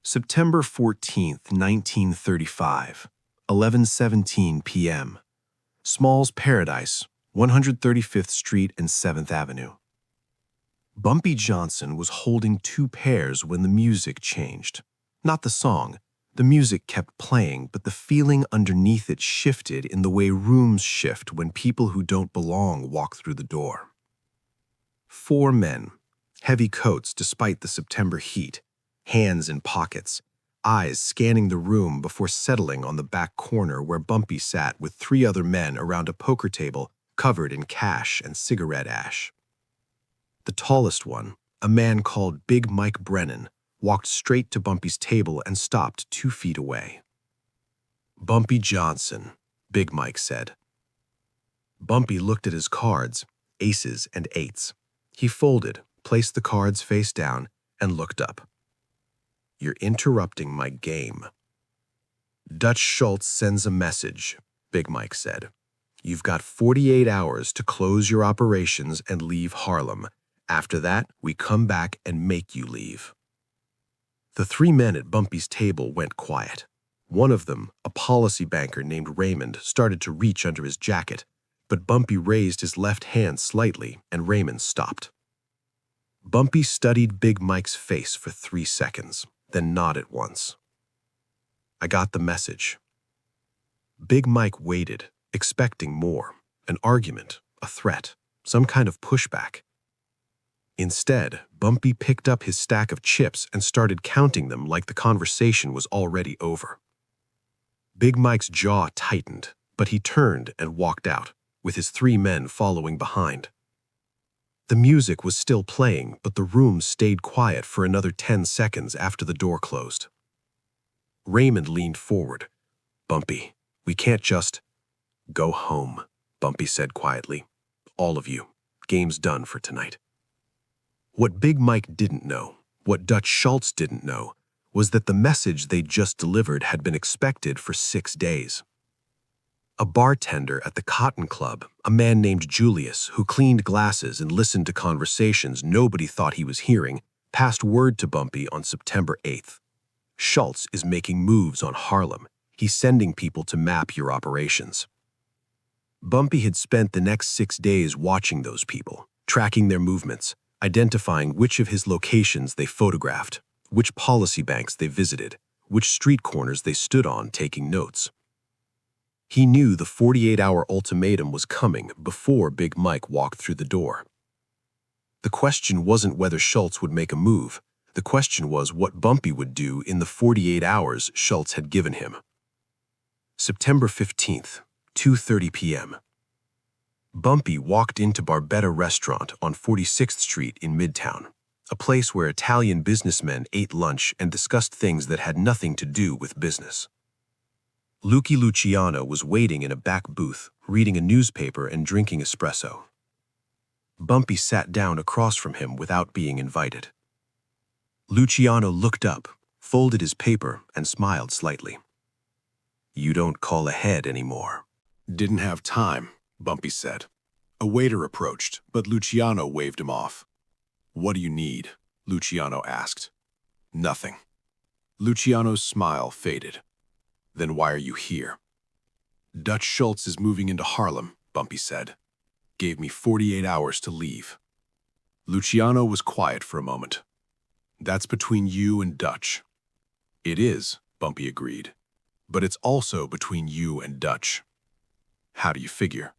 September 14th, 1935, 11:17 p.m. Small's Paradise, 135th Street and 7th Avenue. Bumpy Johnson was holding two pairs when the music changed. Not the song. The music kept playing, but the feeling underneath it shifted in the way rooms shift when people who don't belong walk through the door. Four men, heavy coats despite the September heat, hands in pockets, eyes scanning the room before settling on the back corner where Bumpy sat with three other men around a poker table covered in cash and cigarette ash. The tallest one, a man called Big Mike Brennan, walked straight to Bumpy's table and stopped 2 feet away. "Bumpy Johnson," Big Mike said. Bumpy looked at his cards, aces and eights. He folded, placed the cards face down, and looked up. "You're interrupting my game." "Dutch Schultz sends a message," Big Mike said. "You've got 48 hours to close your operations and leave Harlem. After that, we come back and make you leave." The three men at Bumpy's table went quiet. One of them, a policy banker named Raymond, started to reach under his jacket, but Bumpy raised his left hand slightly and Raymond stopped. Bumpy studied Big Mike's face for 3 seconds, then nodded once. "I got the message." Big Mike waited, expecting more, an argument, a threat, some kind of pushback. Instead, Bumpy picked up his stack of chips and started counting them like the conversation was already over. Big Mike's jaw tightened, but he turned and walked out, with his three men following behind. The music was still playing, but the room stayed quiet for another 10 seconds after the door closed. Raymond leaned forward. "Bumpy, we can't just—" "Go home," Bumpy said quietly. "All of you. Game's done for tonight." What Big Mike didn't know, what Dutch Schultz didn't know, was that the message they'd just delivered had been expected for 6 days. A bartender at the Cotton Club, a man named Julius, who cleaned glasses and listened to conversations nobody thought he was hearing, passed word to Bumpy on September 8th. "Schultz is making moves on Harlem. He's sending people to map your operations." Bumpy had spent the next 6 days watching those people, tracking their movements, identifying which of his locations they photographed, which policy banks they visited, which street corners they stood on taking notes. He knew the 48-hour ultimatum was coming before Big Mike walked through the door. The question wasn't whether Schultz would make a move. The question was what Bumpy would do in the 48 hours Schultz had given him. September 15th, 2:30 p.m. Bumpy walked into Barbetta Restaurant on 46th Street in Midtown, a place where Italian businessmen ate lunch and discussed things that had nothing to do with business. Lucky Luciano was waiting in a back booth, reading a newspaper and drinking espresso. Bumpy sat down across from him without being invited. Luciano looked up, folded his paper, and smiled slightly. "You don't call ahead anymore." "Didn't have time," Bumpy said. A waiter approached, but Luciano waved him off. "What do you need?" Luciano asked. "Nothing." Luciano's smile faded. "Then why are you here?" "Dutch Schultz is moving into Harlem," Bumpy said. "Gave me 48 hours to leave." Luciano was quiet for a moment. "That's between you and Dutch." "It is," Bumpy agreed. "But it's also between you and Dutch." "How do you figure?"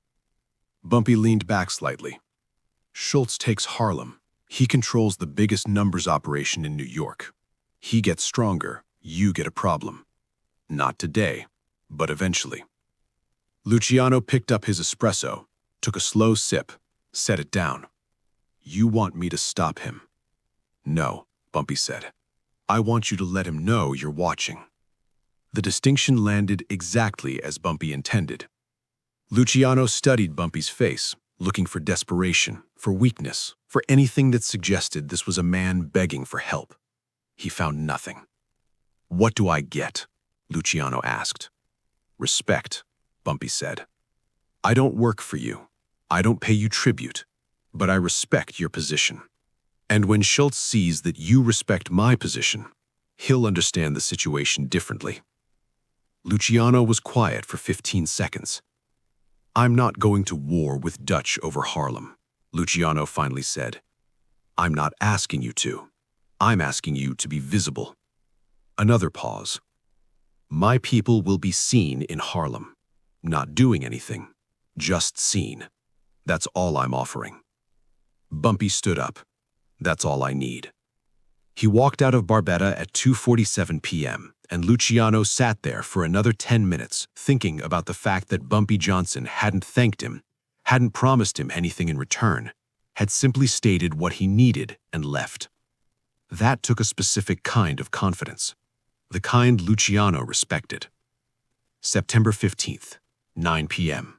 Bumpy leaned back slightly. "Schultz takes Harlem. He controls the biggest numbers operation in New York. He gets stronger, you get a problem. Not today, but eventually." Luciano picked up his espresso, took a slow sip, set it down. "You want me to stop him?" "No," Bumpy said. "I want you to let him know you're watching." The distinction landed exactly as Bumpy intended. Luciano studied Bumpy's face, looking for desperation, for weakness, for anything that suggested this was a man begging for help. He found nothing. "What do I get?" Luciano asked. "Respect," Bumpy said. "I don't work for you. I don't pay you tribute, but I respect your position. And when Schultz sees that you respect my position, He'll understand the situation differently. Luciano was quiet for 15 seconds. I'm not going to war with Dutch over Harlem, Luciano finally said. I'm not asking you to. I'm asking you to be visible. Another pause. My people will be seen in Harlem. Not doing anything, just seen. That's all I'm offering. Bumpy stood up. That's all I need. He walked out of Barbetta at 2:47 p.m., and Luciano sat there for another 10 minutes thinking about the fact that Bumpy Johnson hadn't thanked him, hadn't promised him anything in return, had simply stated what he needed and left. That took a specific kind of confidence, the kind Luciano respected. September 15th, 9 p.m.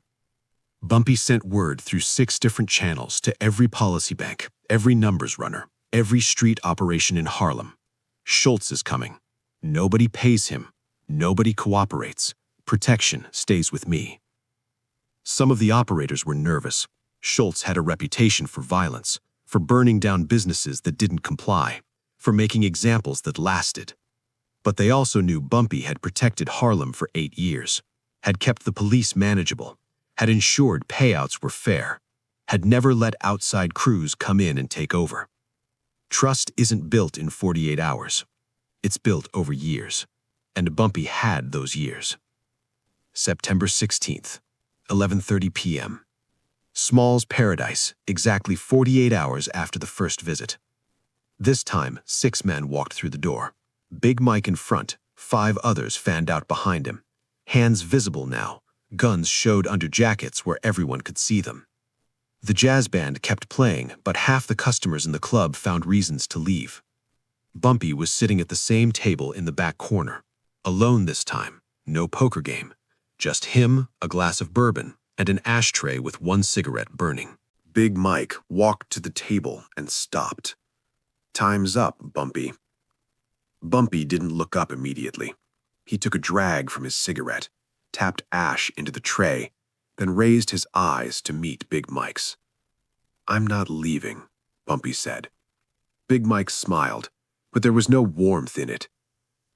Bumpy sent word through 6 different channels to every policy bank, every numbers runner, every street operation in Harlem. Schultz is coming. Nobody pays him. Nobody cooperates. Protection stays with me. Some of the operators were nervous. Schultz had a reputation for violence, for burning down businesses that didn't comply, for making examples that lasted. But they also knew Bumpy had protected Harlem for 8 years, had kept the police manageable, had ensured payouts were fair, had never let outside crews come in and take over. Trust isn't built in 48 hours. It's built over years, and Bumpy had those years. September 16th, 11:30 p.m. Small's Paradise, exactly 48 hours after the first visit. This time, 6 men walked through the door. Big Mike in front, 5 others fanned out behind him. Hands visible now, guns showed under jackets where everyone could see them. The jazz band kept playing, but half the customers in the club found reasons to leave. Bumpy was sitting at the same table in the back corner. Alone this time, no poker game. Just him, a glass of bourbon, and an ashtray with 1 cigarette burning. Big Mike walked to the table and stopped. Time's up, Bumpy. Bumpy didn't look up immediately. He took a drag from his cigarette, tapped ash into the tray, then raised his eyes to meet Big Mike's. I'm not leaving, Bumpy said. Big Mike smiled, but there was no warmth in it.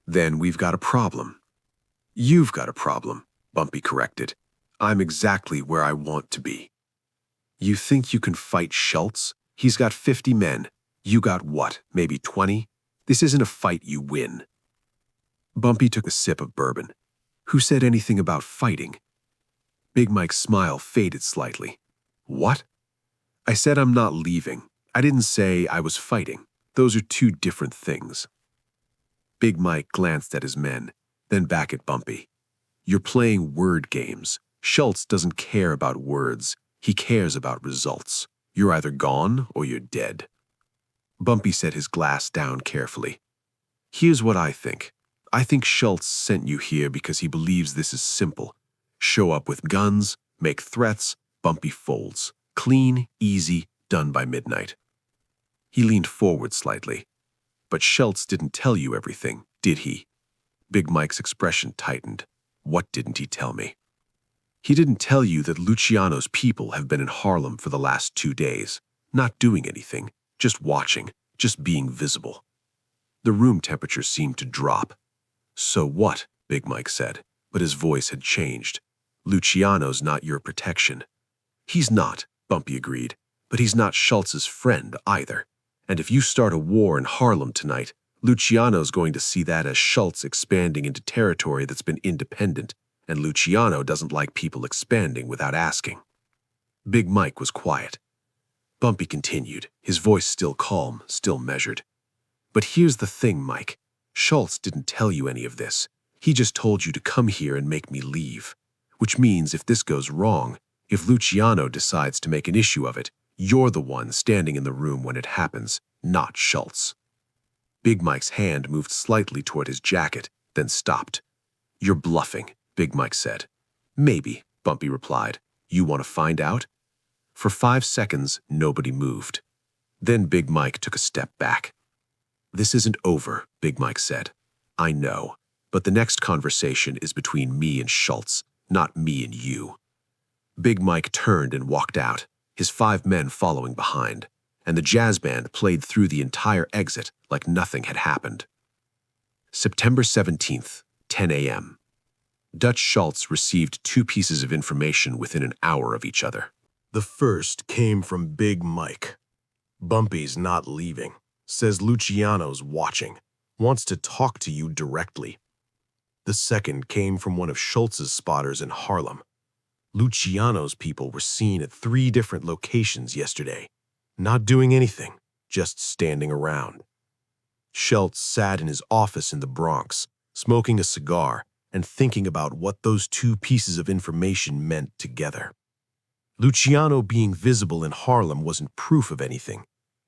Then we've got a problem. You've got a problem, Bumpy corrected. I'm exactly where I want to be. You think you can fight Schultz? He's got 50 men. You got what, maybe 20? This isn't a fight you win. Bumpy took a sip of bourbon. Who said anything about fighting? Big Mike's smile faded slightly. What? I said I'm not leaving. I didn't say I was fighting. Those are 2 different things. Big Mike glanced at his men, then back at Bumpy. You're playing word games. Schultz doesn't care about words. He cares about results. You're either gone or you're dead. Bumpy set his glass down carefully. Here's what I think. I think Schultz sent you here because he believes this is simple. Show up with guns, make threats, Bumpy folds. Clean, easy, done by midnight. He leaned forward slightly. But Schultz didn't tell you everything, did he? Big Mike's expression tightened. What didn't he tell me? He didn't tell you that Luciano's people have been in Harlem for the last 2 days, not doing anything, just watching, just being visible. The room temperature seemed to drop. So what? Big Mike said, but his voice had changed. Luciano's not your protection. He's not, Bumpy agreed, but he's not Schultz's friend either. And if you start a war in Harlem tonight, Luciano's going to see that as Schultz expanding into territory that's been independent, and Luciano doesn't like people expanding without asking. Big Mike was quiet. Bumpy continued, his voice still calm, still measured. But here's the thing, Mike. Schultz didn't tell you any of this. He just told you to come here and make me leave. Which means if this goes wrong, if Luciano decides to make an issue of it, you're the one standing in the room when it happens, not Schultz. Big Mike's hand moved slightly toward his jacket, then stopped. You're bluffing, Big Mike said. Maybe, Bumpy replied. You want to find out? For 5 seconds, nobody moved. Then Big Mike took a step back. This isn't over, Big Mike said. I know, but the next conversation is between me and Schultz, not me and you. Big Mike turned and walked out, his 5 men following behind, and the jazz band played through the entire exit like nothing had happened. September 17th, 10 a.m. Dutch Schultz received two pieces of information within an hour of each other. The first came from Big Mike. Bumpy's not leaving. Says Luciano's watching. Wants to talk to you directly. The second came from one of Schultz's spotters in Harlem. Luciano's people were seen at 3 different locations yesterday. Not doing anything, just standing around. Schultz sat in his office in the Bronx, smoking a cigar and thinking about what those 2 pieces of information meant together. Luciano being visible in Harlem wasn't proof of anything.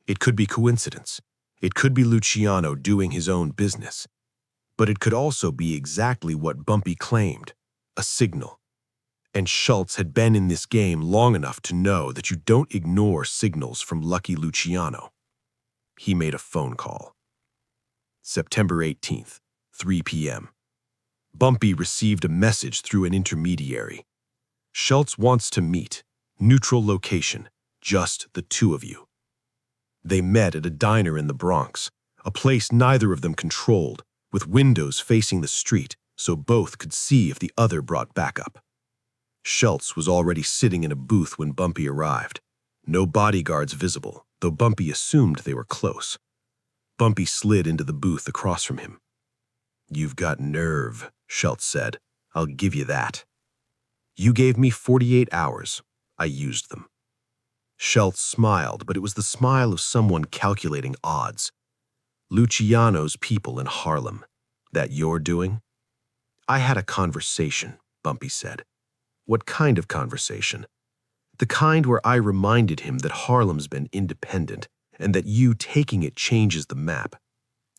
It could be coincidence. It could be Luciano doing his own business. But it could also be exactly what Bumpy claimed, a signal. And Schultz had been in this game long enough to know that you don't ignore signals from Lucky Luciano. He made a phone call. September 18th, 3 p.m. Bumpy received a message through an intermediary. Schultz wants to meet. Neutral location, just the 2 of you. They met at a diner in the Bronx, a place neither of them controlled, with windows facing the street so both could see if the other brought backup. Schultz was already sitting in a booth when Bumpy arrived. No bodyguards visible, though Bumpy assumed they were close. Bumpy slid into the booth across from him. "You've got nerve," Schultz said. "I'll give you that. You gave me 48 hours. I used them." Schultz smiled, but it was the smile of someone calculating odds. "Luciano's people in Harlem. That you're doing?" "I had a conversation," Bumpy said. "What kind of conversation?" "The kind where I reminded him that Harlem's been independent and that you taking it changes the map.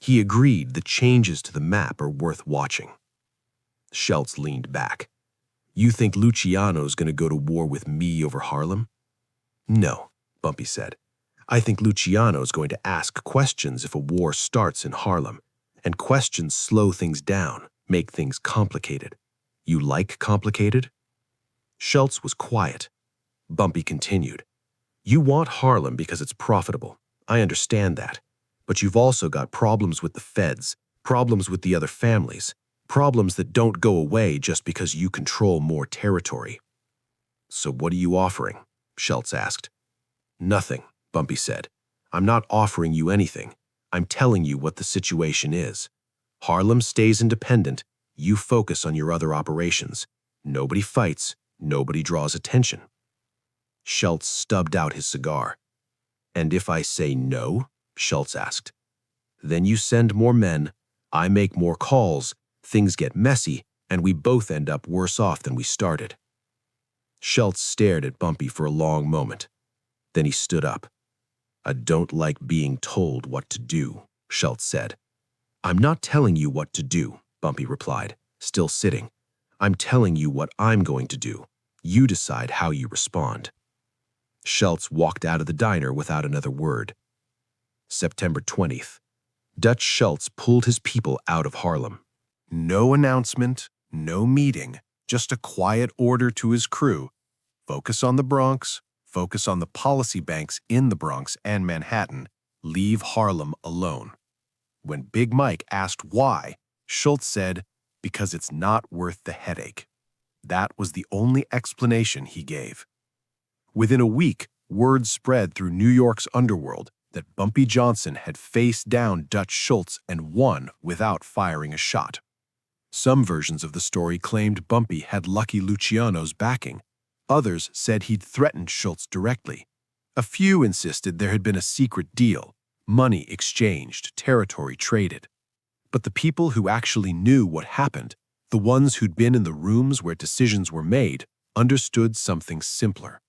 He agreed the changes to the map are worth watching." Schultz leaned back. "You think Luciano's going to go to war with me over Harlem?" "No," Bumpy said. "I think Luciano's going to ask questions if a war starts in Harlem, and questions slow things down, make things complicated. You like complicated?" Schultz was quiet. Bumpy continued. "You want Harlem because it's profitable. I understand that. But you've also got problems with the feds, problems with the other families, problems that don't go away just because you control more territory." "So what are you offering?" Schultz asked. "Nothing," Bumpy said. "I'm not offering you anything. I'm telling you what the situation is. Harlem stays independent. You focus on your other operations. Nobody fights. Nobody draws attention." Schultz stubbed out his cigar. "And if I say no?" Schultz asked. "Then you send more men, I make more calls, things get messy, and we both end up worse off than we started." Schultz stared at Bumpy for a long moment. Then he stood up. "I don't like being told what to do," Schultz said. "I'm not telling you what to do," Bumpy replied, still sitting. "I'm telling you what I'm going to do. You decide how you respond." Schultz walked out of the diner without another word. September 20th. Dutch Schultz pulled his people out of Harlem. No announcement, no meeting, just a quiet order to his crew. Focus on the Bronx, focus on the policy banks in the Bronx and Manhattan, leave Harlem alone. When Big Mike asked why, Schultz said, "Because it's not worth the headache." That was the only explanation he gave. Within a week, word spread through New York's underworld that Bumpy Johnson had faced down Dutch Schultz and won without firing a shot. Some versions of the story claimed Bumpy had Lucky Luciano's backing. Others said he'd threatened Schultz directly. A few insisted there had been a secret deal, money exchanged, territory traded. But the people who actually knew what happened, the ones who'd been in the rooms where decisions were made, understood something simpler.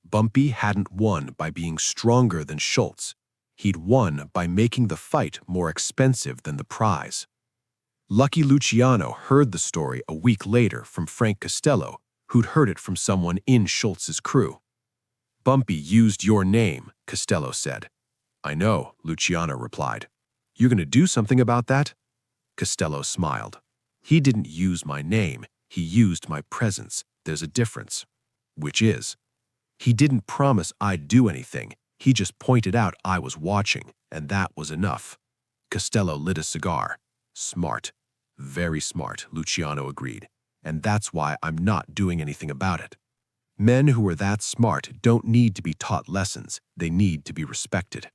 Bumpy hadn't won by being stronger than Schultz. He'd won by making the fight more expensive than the prize. Lucky Luciano heard the story a week later from Frank Costello, who'd heard it from someone in Schultz's crew. "Bumpy used your name," Costello said. "I know," Luciano replied. "You going to do something about that?" Costello smiled. "He didn't use my name. He used my presence. There's a difference." "Which is?" "He didn't promise I'd do anything. He just pointed out I was watching, and that was enough." Costello lit a cigar. Smart. Very smart, Luciano agreed. And that's why I'm not doing anything about it. Men who are that smart don't need to be taught lessons, they need to be respected.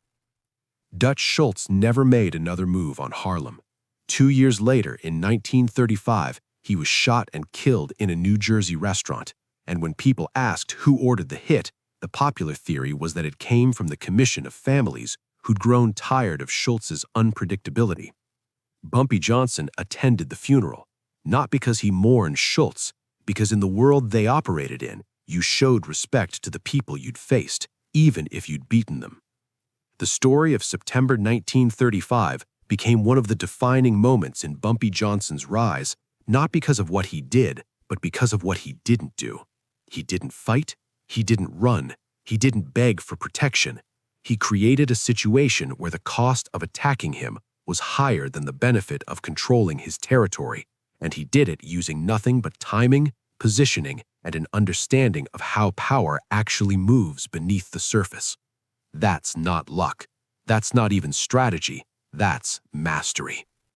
Dutch Schultz never made another move on Harlem. 2 years later, in 1935, he was shot and killed in a New Jersey restaurant, and when people asked who ordered the hit, the popular theory was that it came from the commission of families who'd grown tired of Schultz's unpredictability. Bumpy Johnson attended the funeral, not because he mourned Schultz, because in the world they operated in, you showed respect to the people you'd faced, even if you'd beaten them. The story of September 1935 became one of the defining moments in Bumpy Johnson's rise, not because of what he did, but because of what he didn't do. He didn't fight, he didn't run, he didn't beg for protection. He created a situation where the cost of attacking him was higher than the benefit of controlling his territory, and he did it using nothing but timing, positioning, and an understanding of how power actually moves beneath the surface. That's not luck. That's not even strategy. That's mastery.